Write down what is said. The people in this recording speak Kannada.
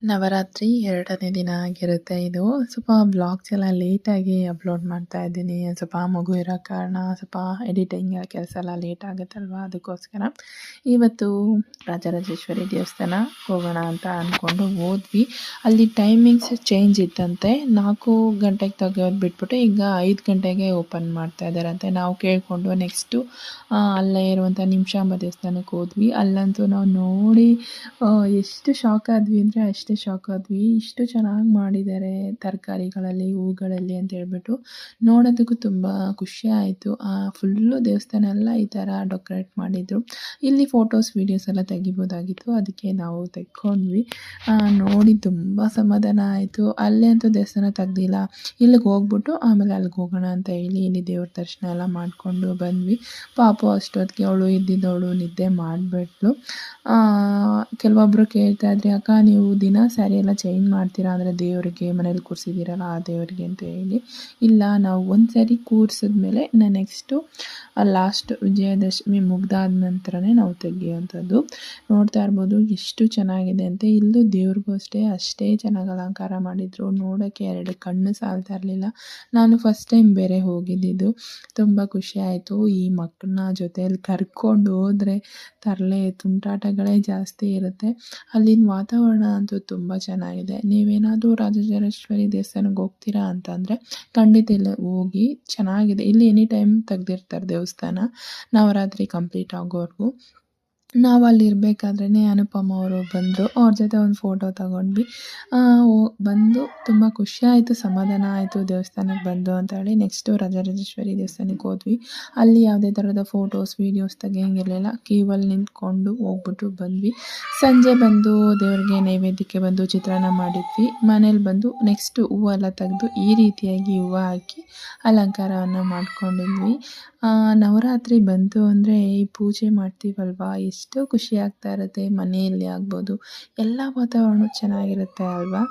ನವರಾತ್ರಿ 2ನೇ ದಿನ ಆಗಿರುತ್ತೆ ಇದು. ಸ್ವಲ್ಪ ಬ್ಲಾಗ್ಸ್ ಎಲ್ಲ ಲೇಟಾಗಿ ಅಪ್ಲೋಡ್ ಮಾಡ್ತಾ ಇದ್ದೀನಿ. ಸ್ವಲ್ಪ ಮಗು ಇರೋ ಕಾರಣ ಸ್ವಲ್ಪ ಎಡಿಟಿಂಗ್ ಕೆಲಸ ಎಲ್ಲ ಲೇಟ್ ಆಗುತ್ತಲ್ವ, ಅದಕ್ಕೋಸ್ಕರ. ಇವತ್ತು ರಾಜರಾಜೇಶ್ವರಿ ದೇವಸ್ಥಾನ ಹೋಗೋಣ ಅಂತ ಅಂದ್ಕೊಂಡು ಹೋದ್ವಿ. ಅಲ್ಲಿ ಟೈಮಿಂಗ್ಸ್ ಚೇಂಜ್ ಇತ್ತಂತೆ. 4 ಗಂಟೆಗೆ ತೆಗೆಯೋದು ಬಿಟ್ಬಿಟ್ಟು ಈಗ 5 ಗಂಟೆಗೆ ಓಪನ್ ಮಾಡ್ತಾ ಇದ್ದಾರಂತೆ. ನಾವು ಕೇಳಿಕೊಂಡು ನೆಕ್ಸ್ಟು ಅಲ್ಲೇ ಇರುವಂಥ ನಿಮಿಷಾಂಬ ದೇವಸ್ಥಾನಕ್ಕೆ ಹೋದ್ವಿ. ಅಲ್ಲಂತೂ ನಾವು ನೋಡಿ ಎಷ್ಟು ಶಾಕ್ ಆದ್ವಿ ಅಂದರೆ ಅಷ್ಟೇ ಶಾಕ್ ಆದ್ವಿ. ಇಷ್ಟು ಚೆನ್ನಾಗಿ ಮಾಡಿದ್ದಾರೆ ತರಕಾರಿಗಳಲ್ಲಿ, ಹೂಗಳಲ್ಲಿ ಅಂತ ಹೇಳ್ಬಿಟ್ಟು ನೋಡೋದಕ್ಕೂ ತುಂಬ ಖುಷಿ ಆಯಿತು. ಫುಲ್ಲು ದೇವಸ್ಥಾನ ಎಲ್ಲ ಈ ಥರ ಡೆಕೋರೇಟ್ ಮಾಡಿದ್ರು. ಇಲ್ಲಿ ಫೋಟೋಸ್ ವೀಡಿಯೋಸ್ ಎಲ್ಲ ತೆಗಿಬೋದಾಗಿತ್ತು, ಅದಕ್ಕೆ ನಾವು ತೆಕ್ಕೊಂಡ್ವಿ. ನೋಡಿ ತುಂಬ ಸಮಾಧಾನ ಆಯಿತು. ಅಲ್ಲೇ ಅಂತೂ ದೇವಸ್ಥಾನ ತೆಗ್ದಿಲ್ಲ, ಇಲ್ಲಿಗೆ ಹೋಗ್ಬಿಟ್ಟು ಆಮೇಲೆ ಅಲ್ಲಿಗೆ ಹೋಗೋಣ ಅಂತ ಹೇಳಿ ಇಲ್ಲಿ ದೇವ್ರ ದರ್ಶನ ಎಲ್ಲ ಮಾಡಿಕೊಂಡು ಬಂದ್ವಿ. ಪಾಪು ಅಷ್ಟೊತ್ತಿಗೆ ಅವಳು ಇದ್ದಿದ್ದವಳು ನಿದ್ದೆ ಮಾಡಿಬಿಟ್ಲು. ಕೆಲವೊಬ್ಬರು ಕೇಳ್ತಾ ಇದ್ರಿ, ಅಕ್ಕ ನೀವು ದಿನ ಸ್ಯಾರಿ ಎಲ್ಲ ಚೇಂಜ್ ಮಾಡ್ತೀರಾ ಅಂದರೆ ದೇವರಿಗೆ ಮನೇಲಿ ಕೂರಿಸಿದ್ದೀರಲ್ಲ ಆ ದೇವರಿಗೆ ಅಂತ ಹೇಳಿ. ಇಲ್ಲ, ನಾವು ಒಂದು ಸ್ಯಾರಿ ಕೂರಿಸಿದ್ಮೇಲೆ ನೆಕ್ಸ್ಟು ಲಾಸ್ಟ್ ವಿಜಯದಶಮಿ ಮುಗ್ದಾದ ನಂತರನೇ ನಾವು ತೆಗಿಯೋವಂಥದ್ದು. ನೋಡ್ತಾ ಇರ್ಬೋದು ಎಷ್ಟು ಚೆನ್ನಾಗಿದೆ ಅಂತ. ಇಲ್ಲೂ ದೇವ್ರಿಗೂ ಅಷ್ಟೇ ಚೆನ್ನಾಗಿ ಅಲಂಕಾರ ಮಾಡಿದರು. ನೋಡೋಕ್ಕೆ 2 ಕಣ್ಣು ಸಾಲ್ತಾ ಇರಲಿಲ್ಲ. ನಾನು ಫಸ್ಟ್ ಟೈಮ್ ಬೇರೆ ಹೋಗಿದ್ದಿದ್ದು, ತುಂಬ ಖುಷಿ ಆಯಿತು. ಈ ಮಕ್ಕಳನ್ನ ಜೊತೆಯಲ್ಲಿ ಕರ್ಕೊಂಡು ಹೋದರೆ ತರಲೆ ತುಂಟಾಟಗಳೇ ಜಾಸ್ತಿ ಇರುತ್ತೆ. ಅಲ್ಲಿನ ವಾತಾವರಣ ಅಂತೂ ತುಂಬ ಚೆನ್ನಾಗಿದೆ. ನೀವೇನಾದರೂ ರಾಜರಾಜೇಶ್ವರಿ ದೇವಸ್ಥಾನಕ್ಕೆ ಹೋಗ್ತೀರಾ ಅಂತಂದರೆ ಖಂಡಿತ ಇಲ್ಲ ಹೋಗಿ, ಚೆನ್ನಾಗಿದೆ. ಇಲ್ಲಿ ಎನಿ ಟೈಮ್ ತೆಗ್ದಿರ್ತಾರೆ ದೇವಸ್ಥಾನ, ನವರಾತ್ರಿ ಕಂಪ್ಲೀಟ್ ಆಗೋವರೆಗೂ. ನಾವು ಅಲ್ಲಿರಬೇಕಾದ್ರೇ ಅನುಪಮ ಅವರು ಬಂದರು. ಅವ್ರ ಜೊತೆ ಒಂದು ಫೋಟೋ ತಗೊಂಡ್ವಿ. ಬಂದು ತುಂಬ ಖುಷಿ ಆಯಿತು, ಸಮಾಧಾನ ಆಯಿತು ದೇವಸ್ಥಾನಕ್ಕೆ ಬಂದು ಅಂತ ಹೇಳಿ. ನೆಕ್ಸ್ಟು ರಾಜರಾಜೇಶ್ವರಿ ದೇವಸ್ಥಾನಕ್ಕೆ ಹೋದ್ವಿ. ಅಲ್ಲಿ ಯಾವುದೇ ಥರದ ಫೋಟೋಸ್ ವೀಡಿಯೋಸ್ ತೆಗಿಯೋಂಗಿರಲಿಲ್ಲ. ಕ್ಯೂವಲ್ಲಿ ನಿಂತ್ಕೊಂಡು ಹೋಗ್ಬಿಟ್ಟು ಬಂದ್ವಿ. ಸಂಜೆ ಬಂದು ದೇವರಿಗೆ ನೈವೇದ್ಯಕ್ಕೆ ಬಂದು ಚಿತ್ರಾನ್ನ ಮಾಡಿದ್ವಿ. ಮನೇಲಿ ಬಂದು ನೆಕ್ಸ್ಟು ಹೂವೆಲ್ಲ ತೆಗೆದು ಈ ರೀತಿಯಾಗಿ ಹೂವು ಹಾಕಿ ಅಲಂಕಾರವನ್ನು ಮಾಡ್ಕೊಂಡಿದ್ವಿ. ನವರಾತ್ರಿ ಬಂತು ಅಂದರೆ ಈ ಪೂಜೆ ಮಾಡ್ತೀವಲ್ವ, ಎಷ್ಟೋ ಖುಷಿ ಆಗ್ತಾ ಇರುತ್ತೆ. ಮನೆಯಲ್ಲಿ ಆಗ್ಬೋದು, ಎಲ್ಲ ವಾತಾವರಣ ಚೆನ್ನಾಗಿರುತ್ತೆ ಅಲ್ವಾ.